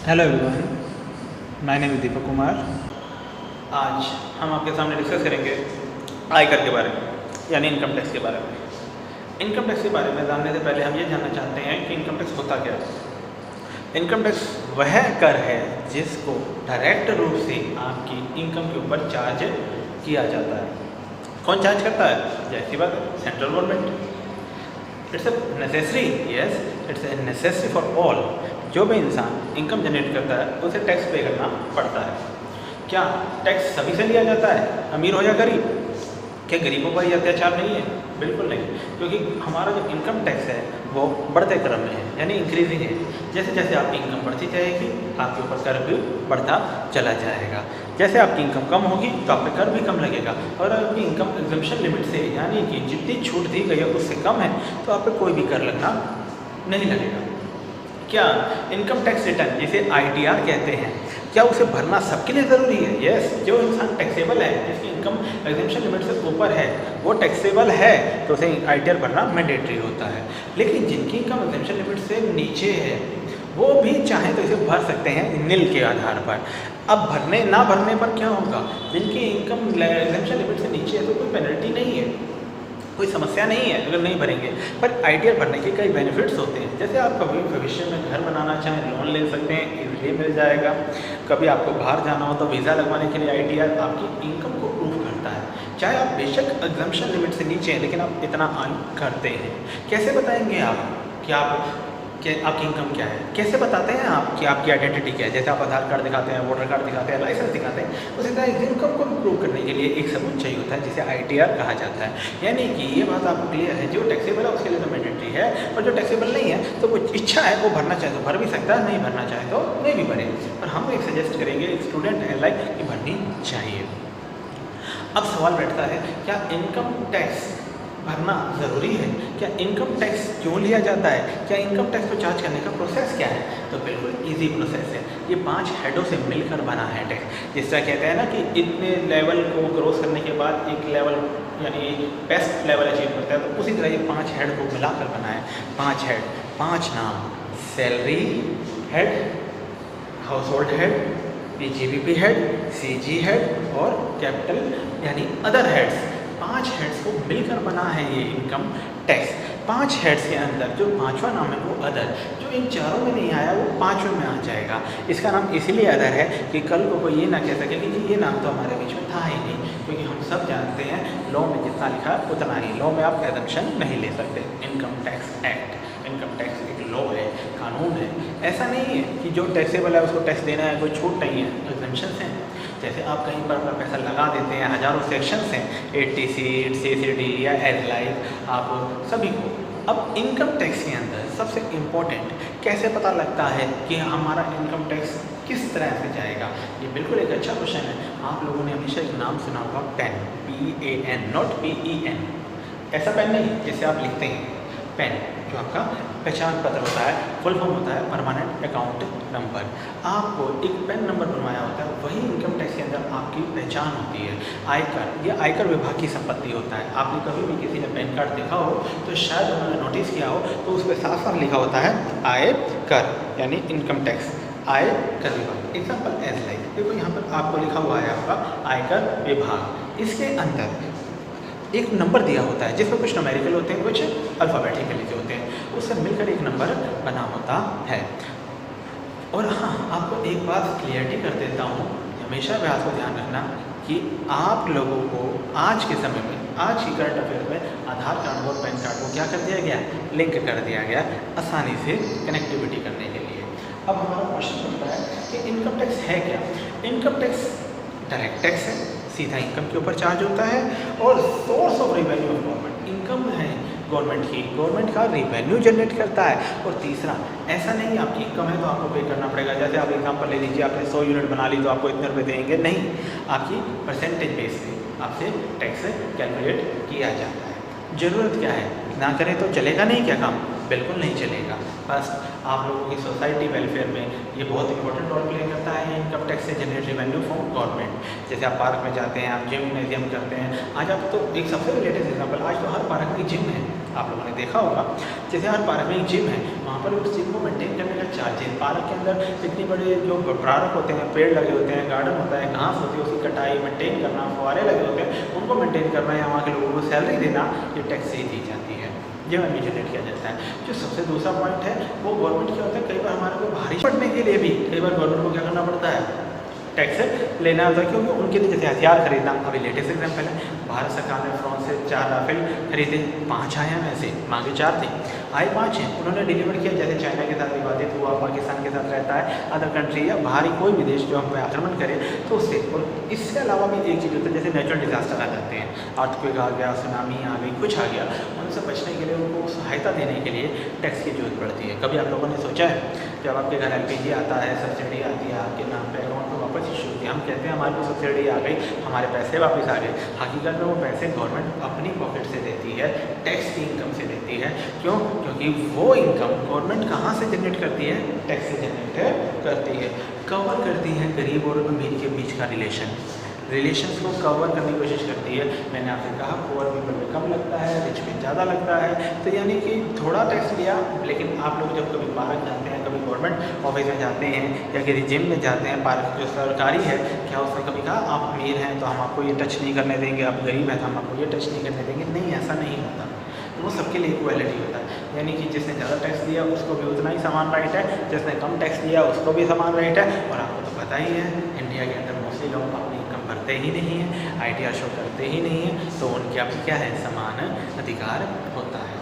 Hello everyone, my name is Deepak Kumar. आज हम आपके सामने डिस्कस करेंगे आयकर के बारे में, यानी इनकम टैक्स के बारे में। इनकम टैक्स के बारे में जानने से पहले हम ये जानना चाहते हैं कि इनकम टैक्स होता क्या है। इनकम टैक्स वह कर है जिसको डायरेक्ट रूप से आपकी इनकम के ऊपर चार्ज किया जाता है। कौन चार्ज करता है? जैसी बात है, central government. It's a necessary, yes, it's a necessary for all. जो भी इंसान इनकम जनरेट करता है उसे टैक्स पे करना पड़ता है। क्या टैक्स सभी से लिया जाता है, अमीर हो या गरीब? क्या गरीबों पर यह अत्याचार नहीं है? बिल्कुल नहीं, क्योंकि हमारा जो इनकम टैक्स है वो बढ़ते क्रम में है, यानी इंक्रीजिंग है। जैसे जैसे आपकी इनकम बढ़ती जाएगी आपके ऊपर कर भी बढ़ता चला जाएगा। जैसे आपकी इनकम कम होगी तो आप पे कर भी कम लगेगा, और आपकी इनकम एग्जम्पशन लिमिट से, यानी कि जितनी छूट दी गई है उससे कम है, तो आप पे कोई भी कर लगना नहीं लगेगा। क्या इनकम टैक्स रिटर्न, जिसे ITR कहते हैं, क्या उसे भरना सबके लिए ज़रूरी है? यस, जो इंसान टैक्सेबल है, जिसकी इनकम एग्जम्पशन लिमिट से ऊपर है, वो टैक्सेबल है तो उसे ITR भरना मैंडेटरी होता है। लेकिन जिनकी इनकम एग्जम्पशन लिमिट से नीचे है वो भी चाहें तो इसे भर सकते हैं निल के आधार पर। अब भरने ना भरने पर क्या होगा? जिनकी इनकम एग्जम्पशन लिमिट से नीचे है तो कोई पेनल्टी नहीं है, कोई समस्या नहीं है अगर नहीं भरेंगे। पर ITR भरने के कई बेनिफिट्स होते हैं। जैसे आप कभी भविष्य में घर बनाना चाहें, लोन ले सकते हैं, इजीली मिल जाएगा। कभी आपको बाहर जाना हो तो वीज़ा लगवाने के लिए ITR आपकी इनकम को प्रूव करता है। चाहे आप बेशक एग्जम्पशन लिमिट से नीचे हैं लेकिन आप इतना अर्न करते हैं। कैसे बताएंगे आप कि आपकी इनकम क्या है? कैसे बताते हैं आप कि आपकी आइडेंटिटी क्या है? जैसे आप आधार कार्ड दिखाते हैं, वोटर कार्ड दिखाते हैं, लाइसेंस दिखाते हैं, उसी तरह इनकम को प्रूव करने के लिए एक सबूत चाहिए होता है जिसे ITR कहा जाता है। यानी कि ये बात आपको क्लियर है, जो टैक्सेबल है उसके लिए तो मैंडेटरी है, और जो टैक्सेबल नहीं है तो वो इच्छा है, वो भरना चाहे तो भर भी सकता है, नहीं भरना चाहे तो नहीं भी भरे। पर हम एक सजेस्ट करेंगे, एक स्टूडेंट है लाइक, कि भरनी चाहिए। अब सवाल बैठता है, क्या इनकम टैक्स भरना ज़रूरी है? क्या इनकम टैक्स क्यों लिया जाता है? क्या इनकम टैक्स को चार्ज करने का प्रोसेस क्या है? तो बिल्कुल इजी प्रोसेस है। ये 5 हेडों से मिलकर बना है टैक्स। जिस तरह कहते हैं ना कि इतने लेवल को क्रॉस करने के बाद एक लेवल, यानी बेस्ट लेवल अचीव करता है, तो उसी तरह ये 5 हेड को मिलाकर बना है। 5 हेड, 5 नाम: salary head, house hold head, PGBP head, CG head और कैपिटल यानी अदर हेड्स। 5 हेड्स को मिलकर बना है ये इनकम टैक्स। 5 हेड्स के अंदर जो 5वां नाम है वो अदर, जो इन चारों में नहीं आया वो 5वें में आ जाएगा। इसका नाम इसलिए अदर है कि कल को कोई ये ना कह सके कि ये नाम तो हमारे बीच में था ही नहीं, क्योंकि हम सब जानते हैं लॉ में जितना लिखा उतना ही, लॉ में आप एग्जम्पशन नहीं ले सकते। Income tax act, income tax एक लॉ है, कानून है। ऐसा नहीं है कि जो टैक्सेबल है उसको टैक्स देना है, कोई छूट नहीं है, एग्जम्पशंस हैं। जैसे आप कहीं पर अपना पैसा लगा देते हैं, हज़ारों सेक्शंस हैं, 80C, 80CD या एज लाइक, आप सभी को। अब इनकम टैक्स के अंदर सबसे इम्पोर्टेंट कैसे पता लगता है कि हमारा इनकम टैक्स किस तरह से जाएगा? ये बिल्कुल एक अच्छा क्वेश्चन है। आप लोगों ने हमेशा एक नाम सुना होगा, पेन, PAN, नॉट PEN। ऐसा पेन नहीं जिससे आप लिखते हैं, पेन जो आपका पहचान पत्र होता है, फुल फॉर्म होता है परमानेंट अकाउंट नंबर। आपको एक पेन नंबर बनवाया होता है, वही इनकम टैक्स के अंदर आपकी पहचान होती है। आयकर, ये आयकर विभाग की संपत्ति होता है। आपने कभी भी किसी ने पैन कार्ड देखा हो तो शायद उन्होंने नोटिस किया हो, तो उस पर साफ साफ लिखा होता है आयकर, यानी इनकम टैक्स, आयकर विभाग। एग्जाम्पल एज लाइक, देखो यहाँ पर आपको लिखा हुआ है आपका आयकर विभाग। इसके अंदर एक नंबर दिया होता है जिसमें कुछ न्यूमेरिकल होते हैं, कुछ अल्फ़ाबेटिकल लिखे होते हैं, उससे मिलकर एक नंबर बना होता है। और हाँ, आपको एक बात क्लियरिटी कर देता हूँ, हमेशा बात को ध्यान रखना कि आप लोगों को आज के समय में, आज की करंट अफेयर में आधार कार्ड और पैन कार्ड को क्या कर दिया गया? लिंक कर दिया गया, आसानी से कनेक्टिविटी करने के लिए। अब हमारा क्वेश्चन बनता है कि इनकम टैक्स है क्या? इनकम टैक्स डायरेक्ट टैक्स है, सीधा इनकम के ऊपर चार्ज होता है, और source of revenue of government, income है गवर्नमेंट की, गवर्नमेंट का रेवेन्यू जनरेट करता है। और तीसरा, ऐसा नहीं आपकी इनकम है तो आपको पे करना पड़ेगा। जैसे आप एग्जांपल ले लीजिए, आपने 100 यूनिट बना ली तो आपको इतने रुपए देंगे, नहीं, आपकी परसेंटेज बेस पे आपसे टैक्स कैलकुलेट किया जाता है। ज़रूरत क्या है? ना करें तो चलेगा नहीं क्या काम? बिल्कुल नहीं चलेगा। बस आप लोगों की सोसाइटी वेलफेयर में ये बहुत इंपॉर्टेंट रोल प्ले करता है इनकम टैक्स से जनरेट रेवेन्यू फ्रॉम गवर्नमेंट। जैसे आप पार्क में जाते हैं, आप जिम करते हैं, आज आप तो एक सबसे रिलेटेड एग्जांपल, आज तो हर पार्क में जिम है, आप लोगों ने देखा होगा, जैसे हर पार्क में एक जिम है, वहाँ पर उस जिम को मेंटेन करने का चार्ज है। पार्क के अंदर इतनी बड़े जो प्रारक होते हैं, पेड़ लगे होते हैं, गार्डन होता है, घास होती है, उसकी कटाई मेंटेन करना, फुहारे लगे होते हैं, उनको मेंटेन करना या वहाँ के लोगों को सैलरी देना, ये टैक्स से ही दी जाती है, ये में जनरेट किया जाता है। जो सबसे दूसरा पॉइंट है वो गवर्नमेंट क्या होता है, कई बार हमारे को बारिश पड़ने के लिए भी कई बार गवर्नमेंट को क्या करना पड़ता है, टैक्स लेना होता है, क्योंकि उनके लिए जैसे हथियार खरीदना, अभी लेटेस्ट एग्जाम्पल है, भारत सरकार ने फ्रांस से 4 राफेल खरीदे, 5 आए हैं, वैसे मांगे 4 थे, आए 5 हैं, उन्होंने डिलीवर किया। जैसे चाइना के साथ विवादित हुआ, पाकिस्तान के साथ रहता है, अदर कंट्री या बाहरी कोई भी देश जो हम पे आक्रमण करे तो उससे, और इससे अलावा भी एक चीज़ होता है, जैसे नेचुरल डिजास्टर आ जाते हैं, अर्थक्वेक आ गया, सुनामी आ गई, कुछ आ गया, उनसे बचने के लिए उनको सहायता देने के लिए टैक्स की जरूरत पड़ती है। कभी आप लोगों ने सोचा है, जब आपके घर LPG आता है, सब्सिडी आती है, आपके नाम पे अकाउंट में वापस इशू होती है, हम कहते हैं हमारे को सब्सिडी आ गई, हमारे पैसे वापस आ गए, हकीकत में वो पैसे गवर्नमेंट अपनी पॉकेट से देती है, टैक्स की इनकम से देती है। क्यों? क्योंकि वो इनकम गवर्नमेंट कहाँ से जनरेट करती है, टैक्स से जनरेट करती है, कवर करती है गरीब और अमीर के बीच का रिलेशंस को कवर करने की कोशिश करती है। मैंने आपसे कहा पुअर पीपल में कम लगता है, रिच में ज़्यादा लगता है, तो यानी कि थोड़ा टैक्स लिया, लेकिन आप लोग जब कभी पार्क जाते हैं, कभी गवर्नमेंट ऑफिस में जाते हैं या किसी जिम में जाते हैं, पार्क जो सरकारी है, क्या उसने कभी कहा आप अमीर हैं तो हम आपको ये टच नहीं करने देंगे, आप गरीब हैं तो हम आपको ये टच नहीं करने देंगे? नहीं, ऐसा नहीं होता। तो वो सबके लिए इक्वालिटी होता है, यानी कि जिसने ज़्यादा टैक्स दिया उसको भी उतना ही समान राइट है, जिसने कम टैक्स दिया उसको भी समान राइट है। और आपको तो पता ही है, इंडिया के अंदर मोस्टली लोग अपनी इनकम भरते ही नहीं हैं, ITR शो करते ही नहीं हैं, तो उनके आप क्या है, समान अधिकार होता है।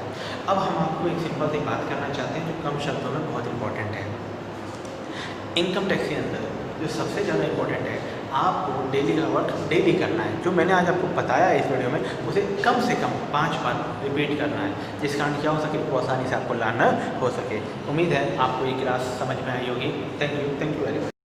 अब हम आपको एक सिंपल सी बात करना चाहते हैं जो कम शब्दों में बहुत इंपॉर्टेंट है। इनकम टैक्स के अंदर जो सबसे ज़्यादा इंपॉर्टेंट है, आपको डेली का वर्क डेली करना है। जो मैंने आज आपको बताया इस वीडियो में, उसे कम से कम 5 बार रिपीट करना है, जिस कारण क्या हो सके, वो आसानी से आपको लाना हो सके। उम्मीद है आपको ये क्लास समझ में आई होगी। Thank you very much.